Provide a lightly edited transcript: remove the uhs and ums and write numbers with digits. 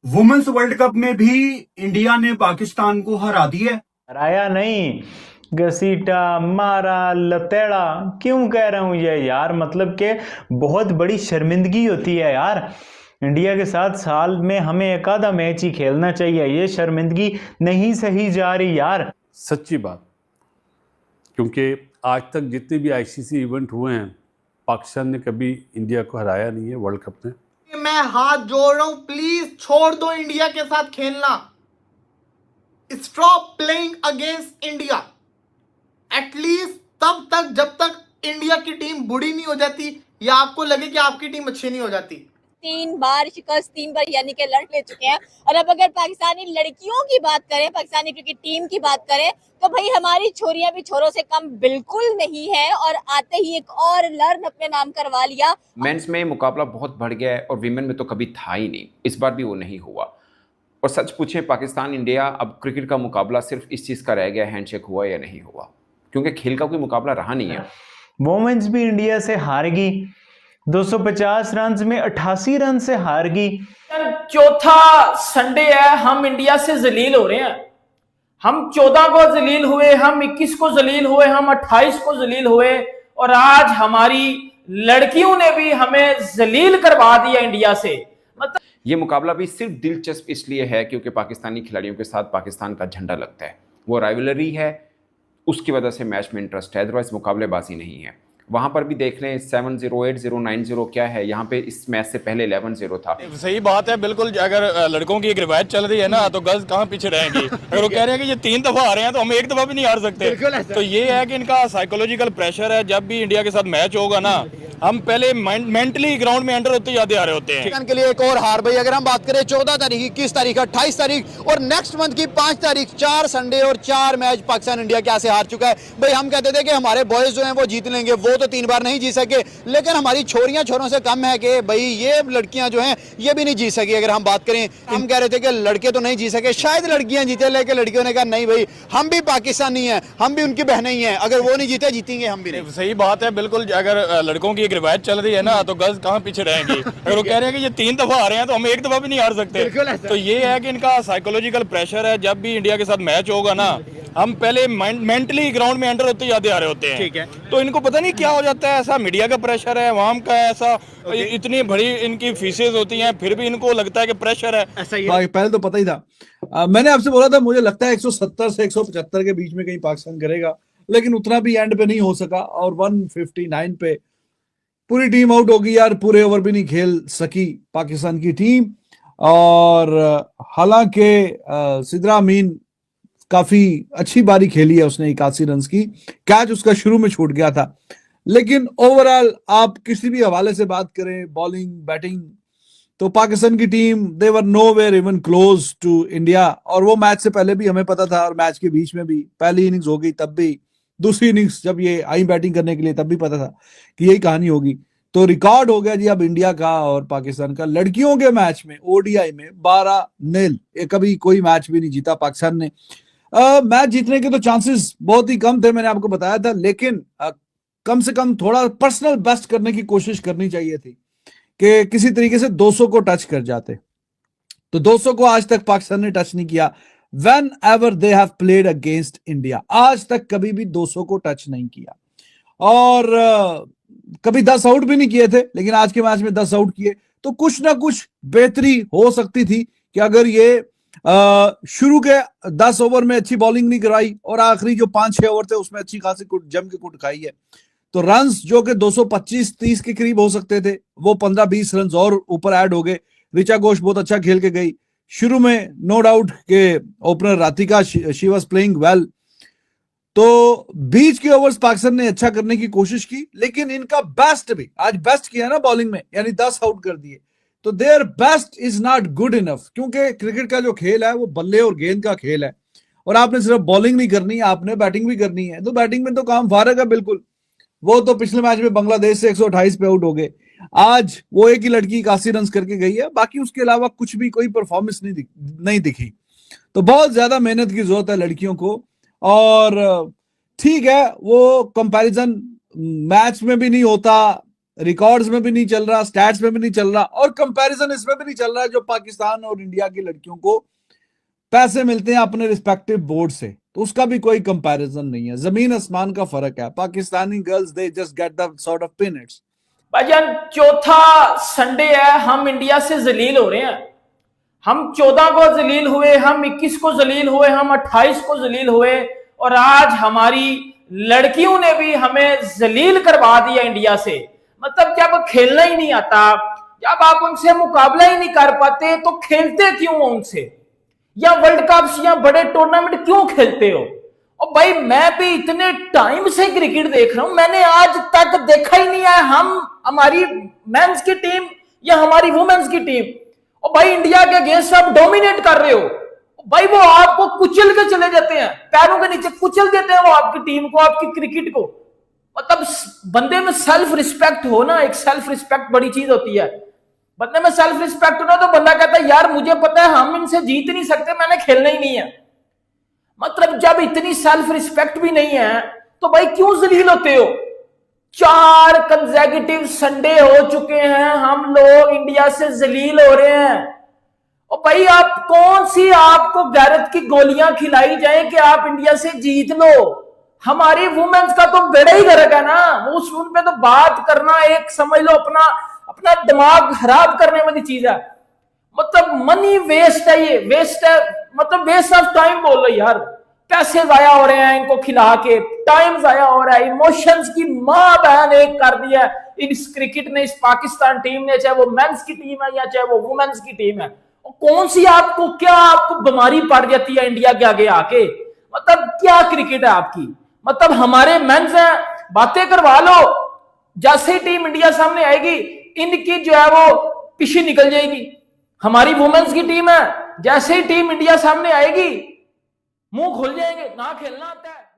Women's world cup में भी India ने पाकिस्तान को हरा दिया। हराया नहीं, घसीटा, मारा, लतेड़ा। क्यों कह रहा हूं ये यार, मतलब कि बहुत बड़ी शर्मिंदगी होती है यार। इंडिया के साथ साल में हमें एक आधा मैच ही खेलना चाहिए। ये शर्मिंदगी नहीं सही जा रही यार। सच्ची बात, क्योंकि आज तक जितने भी आईसीसी इवेंट हुए हैं, पाकिस्तान ने कभी इंडिया को हराया नहीं है वर्ल्ड कप में। मैं हाथ जोड़ रहा हूं, प्लीज छोड़ दो इंडिया के साथ खेलना। Stop playing against India at least तब तक जब तक इंडिया की टीम बुरी नहीं हो जाती या आपको लगे कि आपकी टीम अच्छी नहीं हो जाती। 3 बार शिकस्त, 3 बार यानी कि लड़ ले चुके हैं। और अब अगर पाकिस्तानी लड़कियों की बात करें, पाकिस्तानी क्रिकेट टीम की बात करें, तो भाई हमारी छोरियां भी छोरों से कम बिल्कुल नहीं है। और आते ही एक और लर्न अपने नाम करवा लिया। मेंस में मुकाबला बहुत बढ़ गया है और विमेन में तो कभी था ही नहीं, इस बार भी वो नहीं हुआ। और सच पूछे पाकिस्तान इंडिया अब क्रिकेट का मुकाबला सिर्फ इस चीज़ का रह गया, हैंडशेक हुआ या नहीं हुआ, क्योंकि खेल का कोई मुकाबला रहा नहीं है। वोमेन्स भी इंडिया से हार गई, 250 रन में 88 रन से हार गई। चौथा संडे है, हम इंडिया से जलील हो रहे हैं। हम 14 को जलील हुए, हम 21 को जलील हुए, हम 28 को जलील हुए और आज हमारी लड़कियों ने भी हमें जलील करवा दिया इंडिया से। मतलब ये मुकाबला भी सिर्फ दिलचस्प इसलिए है क्योंकि पाकिस्तानी खिलाड़ियों के साथ पाकिस्तान का झंडा लगता है, वो राइवलरी है, उसकी वजह से मैच में इंटरेस्ट है, अदरवाइज मुकाबलेबाजी नहीं है। वहां पर भी देख लें 7-0, 8-0, 9-0 क्या है, यहाँ पे इस मैच से पहले 11-0 था। सही बात है बिल्कुल। अगर लड़कों की एक रिवायत चल रही है ना, तो गर्ल्स कहाँ पीछे रहेंगी। अगर वो कह रहे हैं कि ये 3 दफा आ रहे हैं तो हम एक दफा भी नहीं हार सकते। तो ये है कि इनका साइकोलॉजिकल प्रेशर है। जब भी इंडिया के साथ मैच होगा ना, हम पहले मेंटली ग्राउंड में एंटर होते याद आ रहे होते हैं। के लिए एक और हार भाई, अगर हम बात करें 14 तारीख, 21 तारीख, 28 तारीख और नेक्स्ट मंथ की 5 तारीख, 4 संडे और 4 मैच पाकिस्तान इंडिया क्या से हार चुका है भाई। हम कहते थे कि हमारे बॉयज जो हैं वो जीत लेंगे, वो तो 3 बार नहीं जीत सके, लेकिन हमारी छोरियां छोरों से कम है कि भाई ये लड़कियां जो हैं ये भी नहीं जीत सकी। अगर हम बात करें, हम कह रहे थे कि लड़के तो नहीं जीत सके, शायद लड़कियां जीते, लेकिन लड़कियों ने कहा नहीं भाई हम भी पाकिस्तानी हैं, हम भी उनकी बहनें ही हैं, अगर वो नहीं जीते जीतेंगे हम भी नहीं। सही बात है बिल्कुल। अगर लड़कों की एक रिवायत चल रही है ना, तो गर्ल्स कहाँ पीछे रहेंगी। अगर वो कह रहे हैं कि ये 3 दफा आ रहे हैं तो हम एक दफा भी नहीं हार सकते। तो ये है कि इनका साइकोलॉजिकल प्रेशर है। जब भी इंडिया के साथ मैच होगा ना, हम पहले मेंटली ग्राउंड में एंटर होते याद आ रहे होते हैं। ठीक है, तो इनको पता नहीं क्या हो जाता है, ऐसा मीडिया का प्रेशर है, वहां का ऐसा इतनी बड़ी इनकी फीसेज होती हैं, फिर भी इनको लगता है कि प्रेशर है। ऐसा ही है। पहले तो पता ही था। मैंने आपसे बोला था मुझे लगता है 170 से 175 के बीच में कहीं पाकिस्तान करेगा, लेकिन उतना भी एंड पे नहीं हो सका और 159 पे पूरी टीम आउट होगी यार। पूरे ओवर भी नहीं खेल सकी पाकिस्तान की टीम। और हालांकि सिद्रा अमीन काफी अच्छी बारी खेली है, उसने 81 रन की, कैच उसका शुरू में छूट गया था, लेकिन ओवरऑल आप किसी भी हवाले से बात करें, बॉलिंग, बैटिंग, तो पाकिस्तान की team they were nowhere even close to India. और वो मैच से पहले भी हमें पता था और मैच के बीच में भी, पहली इनिंग्स हो गई तब भी, दूसरी इनिंग्स जब ये आई बैटिंग करने के लिए तब भी पता था कि यही कहानी होगी। तो रिकॉर्ड हो गया जी अब इंडिया का और पाकिस्तान का लड़कियों के मैच में, ओडीआई में 12-0। कभी कोई मैच भी नहीं जीता पाकिस्तान ने। मैच जीतने के तो चांसेस बहुत ही कम थे, मैंने आपको बताया था, लेकिन कम से कम थोड़ा पर्सनल बेस्ट करने की कोशिश करनी चाहिए थी कि किसी तरीके से 200 को टच कर जाते। तो 200 को आज तक पाकिस्तान ने टच नहीं किया। Whenever they have played against India, आज तक कभी भी 200 को टच नहीं किया और कभी 10 आउट भी नहीं किए थे, लेकिन आज के मैच में 10 आउट किए। तो कुछ ना कुछ बेहतरी हो सकती थी कि अगर ये शुरू के 10 ओवर में अच्छी बॉलिंग नहीं कराई और आखिरी जो 5-6 ओवर थे उसमें अच्छी खासी जम के कुट खाई है, तो रन्स जो कि 225-30 के करीब हो सकते थे, वो 15-20 रन और ऊपर ऐड हो गए। ऋचा घोष बहुत अच्छा खेल के गई शुरू में, नो डाउट के opener Radhika she was playing well. तो बीच के ओवर्स पाकिस्तान ने अच्छा करने की कोशिश की, लेकिन इनका बेस्ट भी आज बेस्ट किया ना बॉलिंग में, यानी 10 आउट कर दिए। तो their best is not good enough, क्योंकि क्रिकेट का जो खेल है वो बल्ले और गेंद का खेल है और आपने सिर्फ बॉलिंग नहीं करनी, आपने बैटिंग भी करनी है। तो बैटिंग में तो काम फारग है बिल्कुल। वो तो पिछले मैच में बांग्लादेश से 128 पे आउट हो गए, आज वो एक ही लड़की 81 रन करके गई है, बाकी उसके अलावा कुछ भी कोई परफॉर्मेंस नहीं दिखी। तो बहुत ज्यादा मेहनत की जरूरत है लड़कियों को। और ठीक है, वो कंपैरिजन मैच में भी नहीं होता, रिकॉर्ड्स में भी नहीं चल रहा, स्टैट्स में भी नहीं चल रहा, और कंपैरिजन इसमें भी नहीं चल रहा जो पाकिस्तान और इंडिया की लड़कियों को पैसे मिलते हैं अपने रिस्पेक्टिव बोर्ड से, तो उसका भी कोई कंपैरिजन नहीं है। जमीन आसमान का फर्क है। Pakistani girls they just get the sort of peanuts. भाईजान चौथा संडे है, हम इंडिया से जलील हो रहे हैं। हम 14 को जलील हुए, हम 21 को जलील हुए, हम 28 को जलील हुए, और आज हमारी लड़कियों ने भी हमें जलील करवा दिया इंडिया से। मतलब जब खेलना ही नहीं आता, जब आप उनसे मुकाबला ही नहीं कर पाते, तो खेलते क्यों उनसे? या वर्ल्ड कप या बड़े टूर्नामेंट क्यों खेलते हो? और भाई मैं भी इतने टाइम से क्रिकेट देख रहा हूं, मैंने आज तक देखा ही नहीं है हमारी मेंस की टीम या हमारी वुमेन्स की टीम, और भाई इंडिया के अगेंस्ट आप डोमिनेट कर रहे हो, भाई वो आपको कुचल के चले जाते हैं, पैरों के नीचे कुचल देते हैं वो आपकी टीम को, आपकी क्रिकेट को। मतलब बंदे में सेल्फ रिस्पेक्ट हो ना, एक सेल्फ रिस्पेक्ट बड़ी चीज होती है। बंदे में सेल्फ रिस्पेक्ट हो ना, तो बंदा कहता है यार मुझे पता है हम इनसे जीत नहीं सकते, मैंने खेलना ही नहीं है। मतलब जब इतनी सेल्फ रिस्पेक्ट भी नहीं है तो भाई क्यों जलील होते हो? 4 कंसेक्यूटिव संडे हो चुके हैं, हम लोग इंडिया से जलील हो रहे हैं। और भाई आप कौन सी आपको गैरत की गोलियां खिलाई जाए कि आप इंडिया से जीत लो? हमारी वुमेन्स का तो बेड़ा ही गर्क है ना, उस उन पे तो बात करना एक समझ लो अपना दिमाग खराब करने वाली चीज है। मतलब मनी वेस्ट है, ये वेस्ट है, मतलब वेस्ट ऑफ टाइम बोल लो यार। पैसे जाया हो रहे हैं इनको खिला के, टाइम जाया हो रहा है, इमोशंस की मां बहन एक कर दिया है इस क्रिकेट ने, इस पाकिस्तान टीम ने, चाहे वो मेंस की टीम है या चाहे वो वुमेन्स की टीम है। कौन सी आपको बीमारी पड़ जाती है इंडिया के आगे आके? मतलब क्या क्रिकेट है आपकी? मतलब हमारे मेंस हैं, बातें करवा लो, जैसे ही टीम इंडिया सामने आएगी इनकी जो है वो पीछे निकल जाएगी। हमारी वुमेन्स की टीम है, जैसे ही टीम इंडिया सामने आएगी मुंह खुल जाएंगे, ना खेलना आता है।